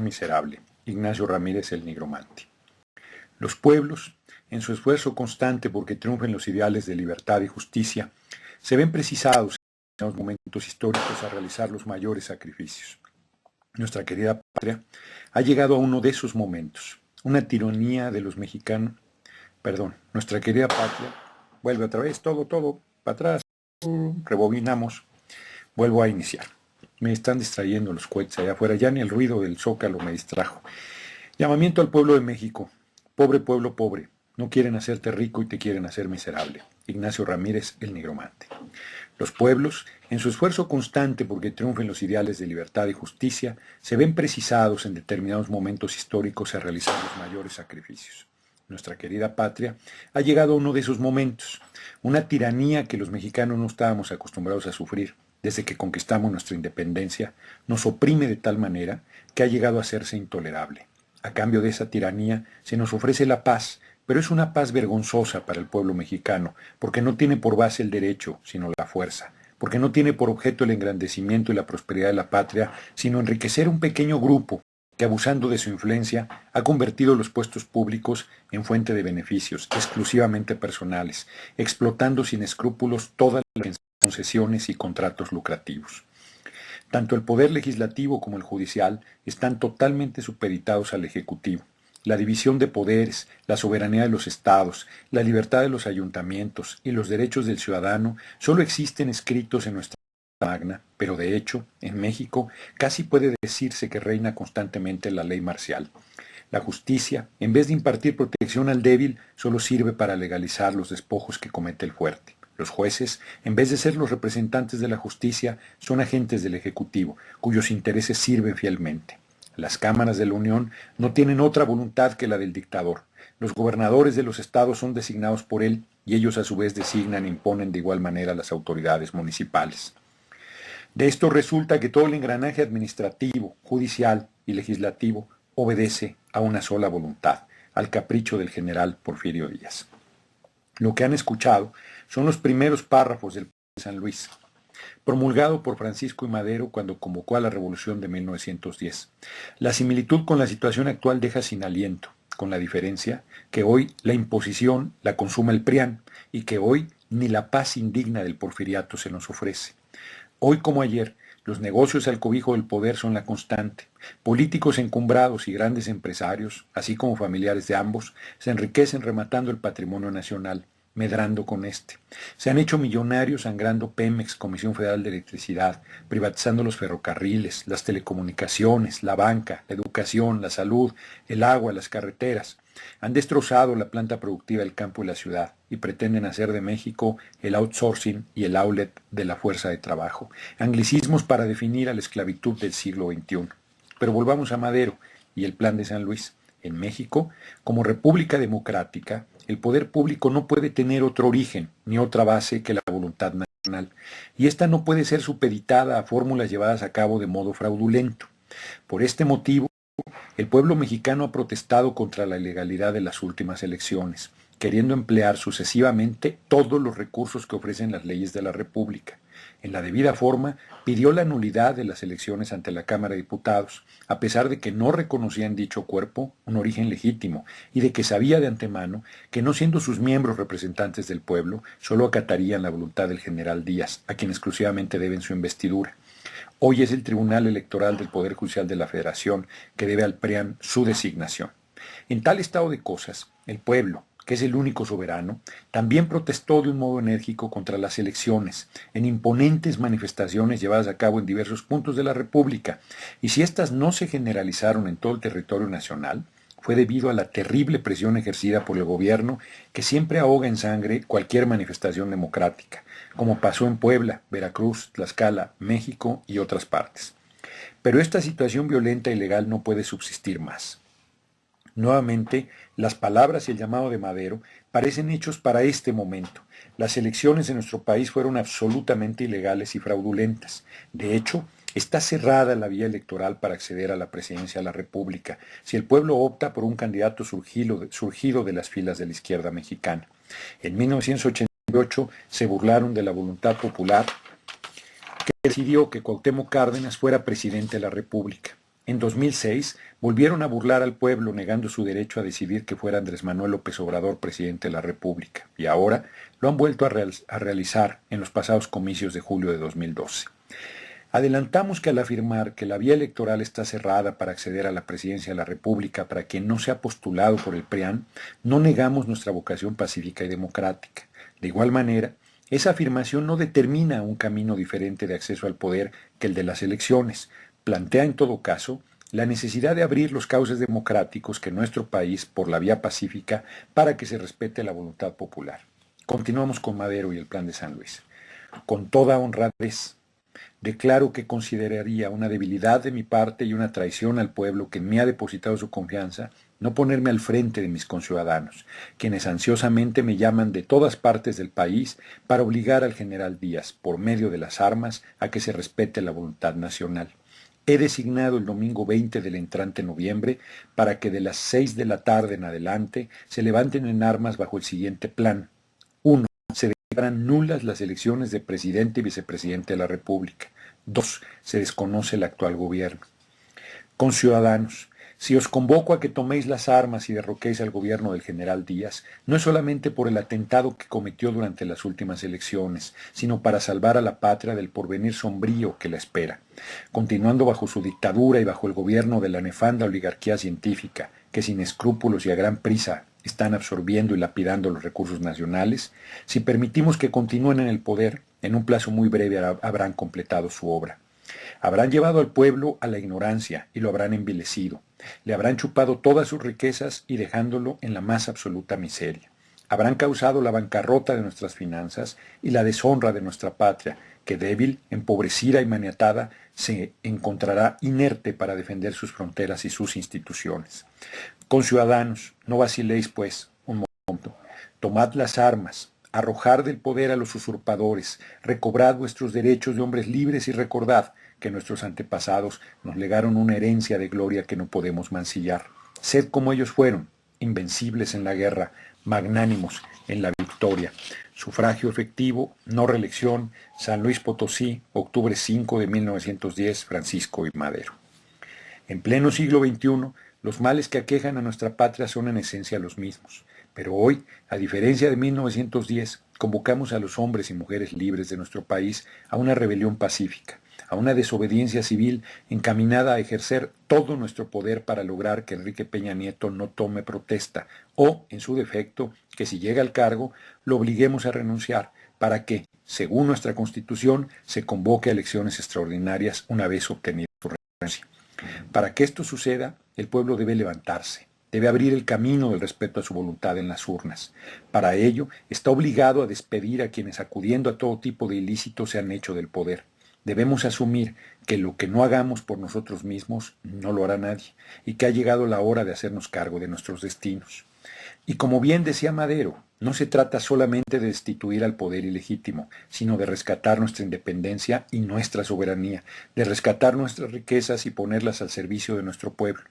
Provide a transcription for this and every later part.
miserable. Ignacio Ramírez, el Nigromante. Los pueblos, en su esfuerzo constante porque triunfen los ideales de libertad y justicia, se ven precisados en los momentos históricos a realizar los mayores sacrificios. Nuestra querida patria ha llegado a uno de esos momentos, una tiranía de los mexicanos. Nuestra querida patria, vuelve otra vez, todo, para atrás, rebobinamos, vuelvo a iniciar. Me están distrayendo los cohetes allá afuera, ya ni el ruido del zócalo me distrajo. Llamamiento al pueblo de México. Pobre pueblo pobre, no quieren hacerte rico y te quieren hacer miserable. Ignacio Ramírez, el Nigromante. Los pueblos, en su esfuerzo constante porque triunfen los ideales de libertad y justicia, se ven precisados en determinados momentos históricos a realizar los mayores sacrificios. Nuestra querida patria ha llegado a uno de esos momentos, una tiranía que los mexicanos no estábamos acostumbrados a sufrir. Desde que conquistamos nuestra independencia, nos oprime de tal manera que ha llegado a hacerse intolerable. A cambio de esa tiranía se nos ofrece la paz, pero es una paz vergonzosa para el pueblo mexicano, porque no tiene por base el derecho, sino la fuerza, porque no tiene por objeto el engrandecimiento y la prosperidad de la patria, sino enriquecer un pequeño grupo que, abusando de su influencia, ha convertido los puestos públicos en fuente de beneficios exclusivamente personales, explotando sin escrúpulos todas las concesiones y contratos lucrativos. Tanto el poder legislativo como el judicial están totalmente supeditados al ejecutivo. La división de poderes, la soberanía de los estados, la libertad de los ayuntamientos y los derechos del ciudadano solo existen escritos en nuestra magna, pero de hecho, en México casi puede decirse que reina constantemente la ley marcial. La justicia, en vez de impartir protección al débil, solo sirve para legalizar los despojos que comete el fuerte. Los jueces, en vez de ser los representantes de la justicia, son agentes del Ejecutivo, cuyos intereses sirven fielmente. Las cámaras de la Unión no tienen otra voluntad que la del dictador. Los gobernadores de los estados son designados por él y ellos a su vez designan e imponen de igual manera a las autoridades municipales. De esto resulta que todo el engranaje administrativo, judicial y legislativo obedece a una sola voluntad, al capricho del general Porfirio Díaz. Lo que han escuchado son los primeros párrafos del Plan de San Luis, promulgado por Francisco I. Madero cuando convocó a la Revolución de 1910. La similitud con la situación actual deja sin aliento, con la diferencia que hoy la imposición la consuma el PRIAN y que hoy ni la paz indigna del porfiriato se nos ofrece. Hoy como ayer, los negocios al cobijo del poder son la constante. Políticos encumbrados y grandes empresarios, así como familiares de ambos, se enriquecen rematando el patrimonio nacional, medrando con este. Se han hecho millonarios sangrando Pemex, Comisión Federal de Electricidad, privatizando los ferrocarriles, las telecomunicaciones, la banca, la educación, la salud, el agua, las carreteras. Han destrozado la planta productiva del campo y la ciudad y pretenden hacer de México el outsourcing y el outlet de la fuerza de trabajo. Anglicismos para definir a la esclavitud del siglo XXI. Pero volvamos a Madero y el Plan de San Luis. En México, como república democrática, el poder público no puede tener otro origen ni otra base que la voluntad nacional, y esta no puede ser supeditada a fórmulas llevadas a cabo de modo fraudulento. Por este motivo, el pueblo mexicano ha protestado contra la ilegalidad de las últimas elecciones, queriendo emplear sucesivamente todos los recursos que ofrecen las leyes de la República. En la debida forma, pidió la nulidad de las elecciones ante la Cámara de Diputados, a pesar de que no reconocía en dicho cuerpo un origen legítimo y de que sabía de antemano que, no siendo sus miembros representantes del pueblo, solo acatarían la voluntad del general Díaz, a quien exclusivamente deben su investidura. Hoy es el Tribunal Electoral del Poder Judicial de la Federación que debe al PRIAN su designación. En tal estado de cosas, el pueblo, que es el único soberano, también protestó de un modo enérgico contra las elecciones, en imponentes manifestaciones llevadas a cabo en diversos puntos de la República, y si éstas no se generalizaron en todo el territorio nacional, fue debido a la terrible presión ejercida por el gobierno que siempre ahoga en sangre cualquier manifestación democrática, como pasó en Puebla, Veracruz, Tlaxcala, México y otras partes. Pero esta situación violenta y legal no puede subsistir más. Nuevamente, las palabras y el llamado de Madero parecen hechos para este momento. Las elecciones en nuestro país fueron absolutamente ilegales y fraudulentas. De hecho, está cerrada la vía electoral para acceder a la presidencia de la República, si el pueblo opta por un candidato surgido de las filas de la izquierda mexicana. En 1988 se burlaron de la voluntad popular que decidió que Cuauhtémoc Cárdenas fuera presidente de la República. En 2006 volvieron a burlar al pueblo negando su derecho a decidir que fuera Andrés Manuel López Obrador presidente de la República, y ahora lo han vuelto a realizar en los pasados comicios de julio de 2012. Adelantamos que al afirmar que la vía electoral está cerrada para acceder a la presidencia de la República para quien no sea postulado por el PRIAN, no negamos nuestra vocación pacífica y democrática. De igual manera, esa afirmación no determina un camino diferente de acceso al poder que el de las elecciones. Plantea, en todo caso, la necesidad de abrir los cauces democráticos que nuestro país, por la vía pacífica, para que se respete la voluntad popular. Continuamos con Madero y el Plan de San Luis. Con toda honradez, declaro que consideraría una debilidad de mi parte y una traición al pueblo que me ha depositado su confianza no ponerme al frente de mis conciudadanos, quienes ansiosamente me llaman de todas partes del país para obligar al general Díaz, por medio de las armas, a que se respete la voluntad nacional. He designado el domingo 20 del entrante noviembre para que de las 6 de la tarde en adelante se levanten en armas bajo el siguiente plan. 1. Se declaran nulas las elecciones de presidente y vicepresidente de la República. 2. Se desconoce el actual gobierno. Conciudadanos, si os convoco a que toméis las armas y derroquéis al gobierno del general Díaz, no es solamente por el atentado que cometió durante las últimas elecciones, sino para salvar a la patria del porvenir sombrío que la espera. Continuando bajo su dictadura y bajo el gobierno de la nefanda oligarquía científica, que sin escrúpulos y a gran prisa están absorbiendo y lapidando los recursos nacionales, si permitimos que continúen en el poder, en un plazo muy breve habrán completado su obra. Habrán llevado al pueblo a la ignorancia y lo habrán envilecido. Le habrán chupado todas sus riquezas y dejándolo en la más absoluta miseria. Habrán causado la bancarrota de nuestras finanzas y la deshonra de nuestra patria, que débil, empobrecida y maniatada, se encontrará inerte para defender sus fronteras y sus instituciones. Conciudadanos, no vaciléis, pues, un momento. Tomad las armas, arrojar del poder a los usurpadores, recobrad vuestros derechos de hombres libres y recordad que nuestros antepasados nos legaron una herencia de gloria que no podemos mancillar. Sed como ellos fueron, invencibles en la guerra, magnánimos en la victoria. Sufragio efectivo, no reelección, San Luis Potosí, octubre 5 de 1910, Francisco I. Madero. En pleno siglo XXI, los males que aquejan a nuestra patria son en esencia los mismos. Pero hoy, a diferencia de 1910, convocamos a los hombres y mujeres libres de nuestro país a una rebelión pacífica, a una desobediencia civil encaminada a ejercer todo nuestro poder para lograr que Enrique Peña Nieto no tome protesta o, en su defecto, que si llega al cargo, lo obliguemos a renunciar para que, según nuestra Constitución, se convoque a elecciones extraordinarias una vez obtenida su renuncia. Para que esto suceda, el pueblo debe levantarse, debe abrir el camino del respeto a su voluntad en las urnas. Para ello, está obligado a despedir a quienes, acudiendo a todo tipo de ilícitos, se han hecho del poder. Debemos asumir que lo que no hagamos por nosotros mismos no lo hará nadie, y que ha llegado la hora de hacernos cargo de nuestros destinos. Y como bien decía Madero, no se trata solamente de destituir al poder ilegítimo, sino de rescatar nuestra independencia y nuestra soberanía, de rescatar nuestras riquezas y ponerlas al servicio de nuestro pueblo.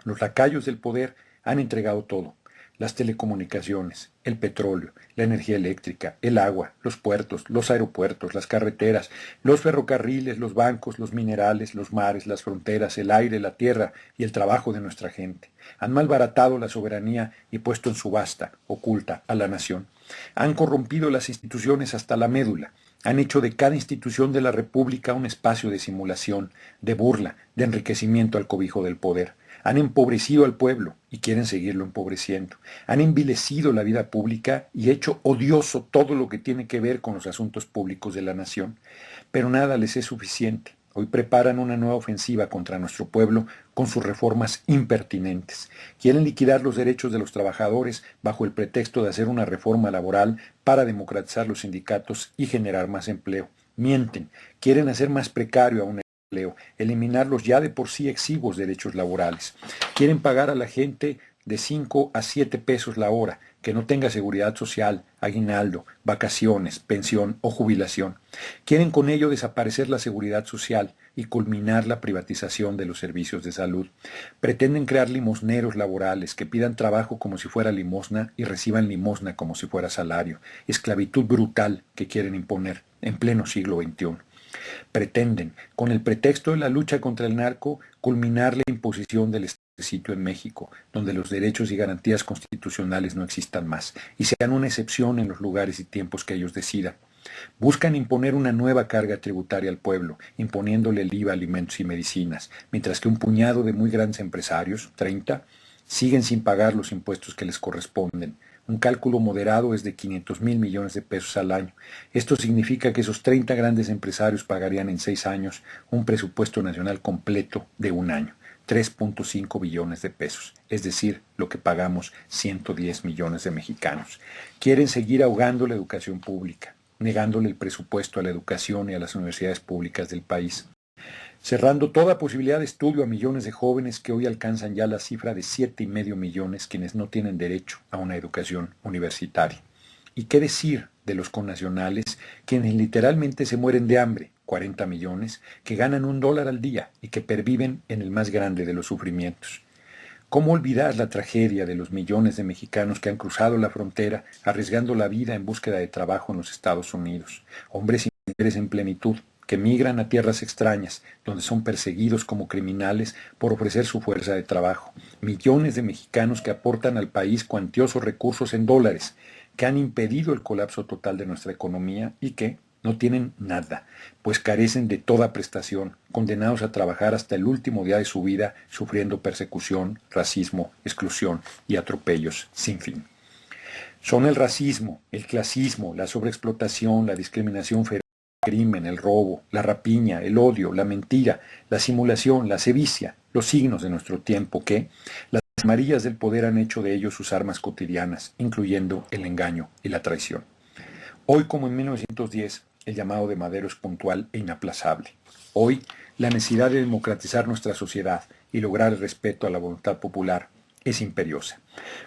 Los lacayos del poder han entregado todo: las telecomunicaciones, el petróleo, la energía eléctrica, el agua, los puertos, los aeropuertos, las carreteras, los ferrocarriles, los bancos, los minerales, los mares, las fronteras, el aire, la tierra y el trabajo de nuestra gente. Han malbaratado la soberanía y puesto en subasta, oculta, a la nación. Han corrompido las instituciones hasta la médula. Han hecho de cada institución de la República un espacio de simulación, de burla, de enriquecimiento al cobijo del poder. Han empobrecido al pueblo y quieren seguirlo empobreciendo. Han envilecido la vida pública y hecho odioso todo lo que tiene que ver con los asuntos públicos de la nación. Pero nada les es suficiente. Hoy preparan una nueva ofensiva contra nuestro pueblo con sus reformas impertinentes. Quieren liquidar los derechos de los trabajadores bajo el pretexto de hacer una reforma laboral para democratizar los sindicatos y generar más empleo. Mienten. Quieren hacer más precario aún empleo, eliminar los ya de por sí exiguos derechos laborales. Quieren pagar a la gente de 5 a 7 pesos la hora, que no tenga seguridad social, aguinaldo, vacaciones, pensión o jubilación. Quieren con ello desaparecer la seguridad social y culminar la privatización de los servicios de salud. Pretenden crear limosneros laborales que pidan trabajo como si fuera limosna y reciban limosna como si fuera salario. Esclavitud brutal que quieren imponer en pleno siglo XXI. Pretenden, con el pretexto de la lucha contra el narco, culminar la imposición del Estado de sitio en México, donde los derechos y garantías constitucionales no existan más, y sean una excepción en los lugares y tiempos que ellos decidan. Buscan imponer una nueva carga tributaria al pueblo, imponiéndole el IVA a alimentos y medicinas, mientras que un puñado de muy grandes empresarios, 30, siguen sin pagar los impuestos que les corresponden. Un cálculo moderado es de 500,000 millones de pesos al año. Esto significa que esos 30 grandes empresarios pagarían en 6 años un presupuesto nacional completo de un año, 3.5 billones de pesos, es decir, lo que pagamos 110 millones de mexicanos. Quieren seguir ahogando la educación pública, negándole el presupuesto a la educación y a las universidades públicas del país, cerrando toda posibilidad de estudio a millones de jóvenes que hoy alcanzan ya la cifra de 7,5 millones quienes no tienen derecho a una educación universitaria. ¿Y qué decir de los connacionales quienes literalmente se mueren de hambre, 40 millones, que ganan $1 al día y que perviven en el más grande de los sufrimientos? ¿Cómo olvidar la tragedia de los millones de mexicanos que han cruzado la frontera arriesgando la vida en búsqueda de trabajo en los Estados Unidos? Hombres y mujeres en plenitud que migran a tierras extrañas, donde son perseguidos como criminales por ofrecer su fuerza de trabajo. Millones de mexicanos que aportan al país cuantiosos recursos en dólares, que han impedido el colapso total de nuestra economía y que no tienen nada, pues carecen de toda prestación, condenados a trabajar hasta el último día de su vida, sufriendo persecución, racismo, exclusión y atropellos sin fin. Son el racismo, el clasismo, la sobreexplotación, la discriminación feroz, el crimen, el robo, la rapiña, el odio, la mentira, la simulación, la sevicia, los signos de nuestro tiempo que las amarillas del poder han hecho de ellos sus armas cotidianas, incluyendo el engaño y la traición. Hoy, como en 1910, el llamado de Madero es puntual e inaplazable. Hoy, la necesidad de democratizar nuestra sociedad y lograr el respeto a la voluntad popular es imperiosa,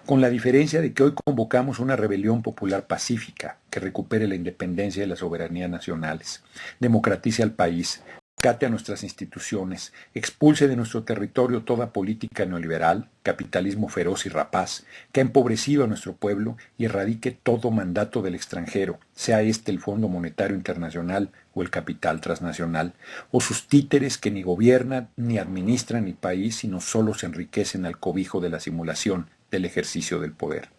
con la diferencia de que hoy convocamos una rebelión popular pacífica que recupere la independencia y la soberanía nacionales, democratice al país, rescate a nuestras instituciones, expulse de nuestro territorio toda política neoliberal, capitalismo feroz y rapaz, que ha empobrecido a nuestro pueblo y erradique todo mandato del extranjero, sea este el Fondo Monetario Internacional o el capital transnacional, o sus títeres que ni gobiernan ni administran el país, sino solo se enriquecen al cobijo de la simulación del ejercicio del poder.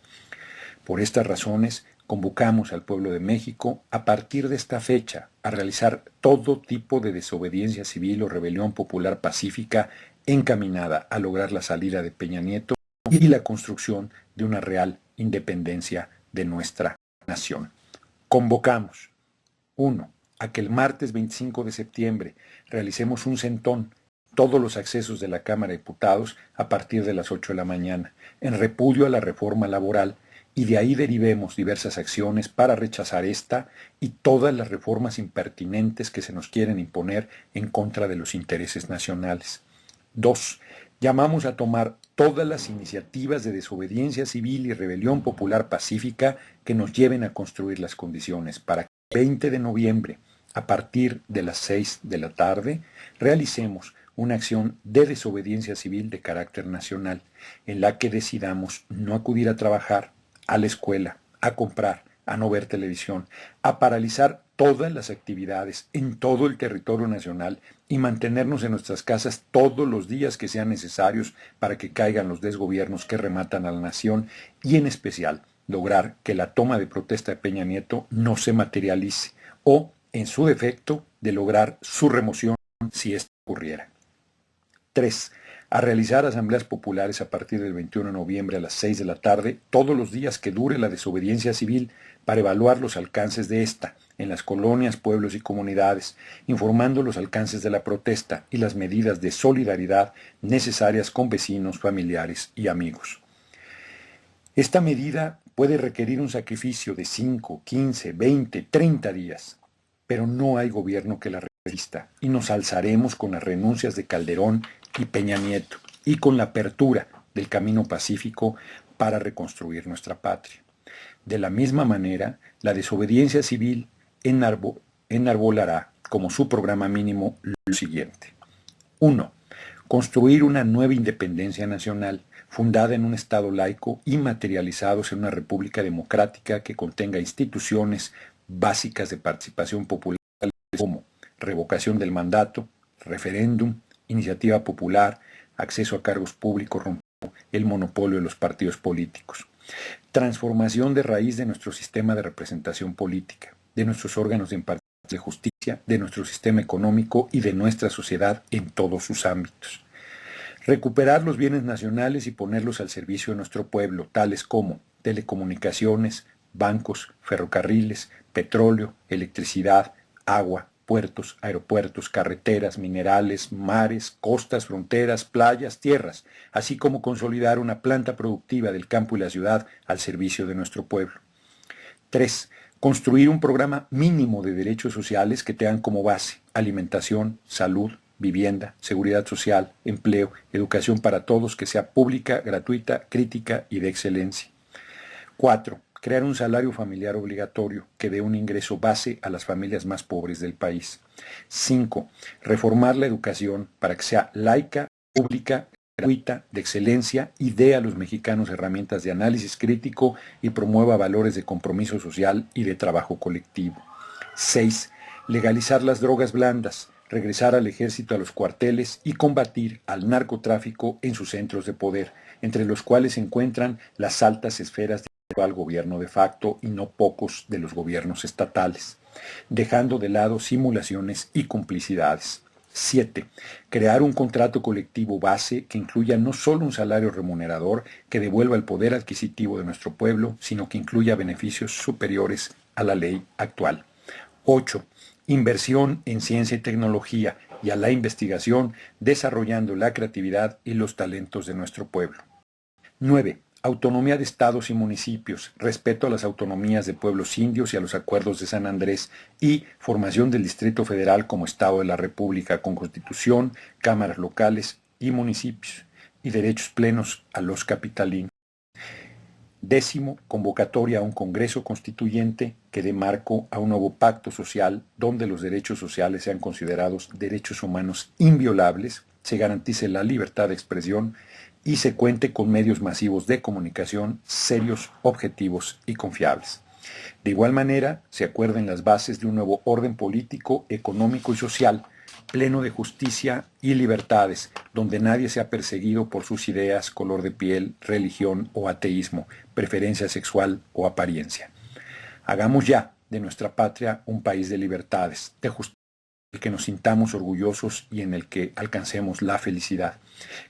Por estas razones, convocamos al pueblo de México a partir de esta fecha a realizar todo tipo de desobediencia civil o rebelión popular pacífica encaminada a lograr la salida de Peña Nieto y la construcción de una real independencia de nuestra nación. Convocamos, 1. A que el martes 25 de septiembre realicemos un centón todos los accesos de la Cámara de Diputados a partir de las 8 de la mañana, en repudio a la reforma laboral, y de ahí derivemos diversas acciones para rechazar esta y todas las reformas impertinentes que se nos quieren imponer en contra de los intereses nacionales. 2. Llamamos a tomar todas las iniciativas de desobediencia civil y rebelión popular pacífica que nos lleven a construir las condiciones para que el 20 de noviembre, a partir de las 6 de la tarde, realicemos una acción de desobediencia civil de carácter nacional, en la que decidamos no acudir a trabajar, a la escuela, a comprar, a no ver televisión, a paralizar todas las actividades en todo el territorio nacional y mantenernos en nuestras casas todos los días que sean necesarios para que caigan los desgobiernos que rematan a la nación y en especial lograr que la toma de protesta de Peña Nieto no se materialice o, en su defecto, de lograr su remoción si esto ocurriera. 3. A realizar asambleas populares a partir del 21 de noviembre a las 6 de la tarde, todos los días que dure la desobediencia civil, para evaluar los alcances de esta en las colonias, pueblos y comunidades, informando los alcances de la protesta y las medidas de solidaridad necesarias con vecinos, familiares y amigos. Esta medida puede requerir un sacrificio de 5, 15, 20, 30 días, pero no hay gobierno que la resista y nos alzaremos con las renuncias de Calderón y Peña Nieto y con la apertura del camino pacífico para reconstruir nuestra patria. De la misma manera, la desobediencia civil enarbolará como su programa mínimo lo siguiente. 1. Construir una nueva independencia nacional, fundada en un Estado laico y materializados en una república democrática que contenga instituciones básicas de participación popular como revocación del mandato, referéndum, iniciativa popular, acceso a cargos públicos, rompiendo el monopolio de los partidos políticos. Transformación de raíz de nuestro sistema de representación política, de nuestros órganos de justicia, de nuestro sistema económico y de nuestra sociedad en todos sus ámbitos. Recuperar los bienes nacionales y ponerlos al servicio de nuestro pueblo, tales como telecomunicaciones, bancos, ferrocarriles, petróleo, electricidad, agua, puertos, aeropuertos, carreteras, minerales, mares, costas, fronteras, playas, tierras, así como consolidar una planta productiva del campo y la ciudad al servicio de nuestro pueblo. 3. Construir un programa mínimo de derechos sociales que tengan como base alimentación, salud, vivienda, seguridad social, empleo, educación para todos que sea pública, gratuita, crítica y de excelencia. 4. Crear un salario familiar obligatorio que dé un ingreso base a las familias más pobres del país. 5. Reformar la educación para que sea laica, pública, gratuita, de excelencia y dé a los mexicanos herramientas de análisis crítico y promueva valores de compromiso social y de trabajo colectivo. 6. Legalizar las drogas blandas, regresar al ejército a los cuarteles y combatir al narcotráfico en sus centros de poder, entre los cuales se encuentran las altas esferas al gobierno de facto y no pocos de los gobiernos estatales, dejando de lado simulaciones y complicidades. 7. Crear un contrato colectivo base que incluya no solo un salario remunerador que devuelva el poder adquisitivo de nuestro pueblo, sino que incluya beneficios superiores a la ley actual. 8. Inversión en ciencia y tecnología y a la investigación, desarrollando la creatividad y los talentos de nuestro pueblo. 9. Autonomía de estados y municipios, respeto a las autonomías de pueblos indios y a los acuerdos de San Andrés y formación del Distrito Federal como Estado de la República con Constitución, cámaras locales y municipios y derechos plenos a los capitalinos. 10. Convocatoria a un Congreso Constituyente que dé marco a un nuevo pacto social donde los derechos sociales sean considerados derechos humanos inviolables, se garantice la libertad de expresión y se cuente con medios masivos de comunicación serios, objetivos y confiables. De igual manera, se acuerden las bases de un nuevo orden político, económico y social, pleno de justicia y libertades, donde nadie sea perseguido por sus ideas, color de piel, religión o ateísmo, preferencia sexual o apariencia. Hagamos ya de nuestra patria un país de libertades, de justicia, en el que nos sintamos orgullosos y en el que alcancemos la felicidad.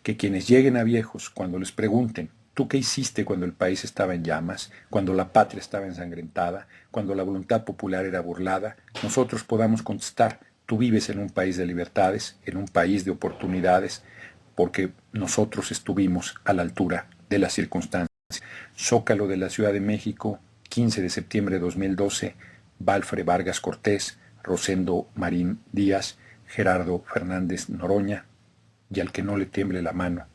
Que quienes lleguen a viejos, cuando les pregunten, ¿tú qué hiciste cuando el país estaba en llamas, cuando la patria estaba ensangrentada, cuando la voluntad popular era burlada, nosotros podamos contestar, tú vives en un país de libertades, en un país de oportunidades, porque nosotros estuvimos a la altura de las circunstancias. Zócalo de la Ciudad de México, 15 de septiembre de 2012, Valfre Vargas Cortés, Rosendo Marín Díaz, Gerardo Fernández Noroña, y al que no le tiemble la mano,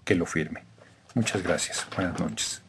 que lo firme. Muchas gracias. Buenas noches.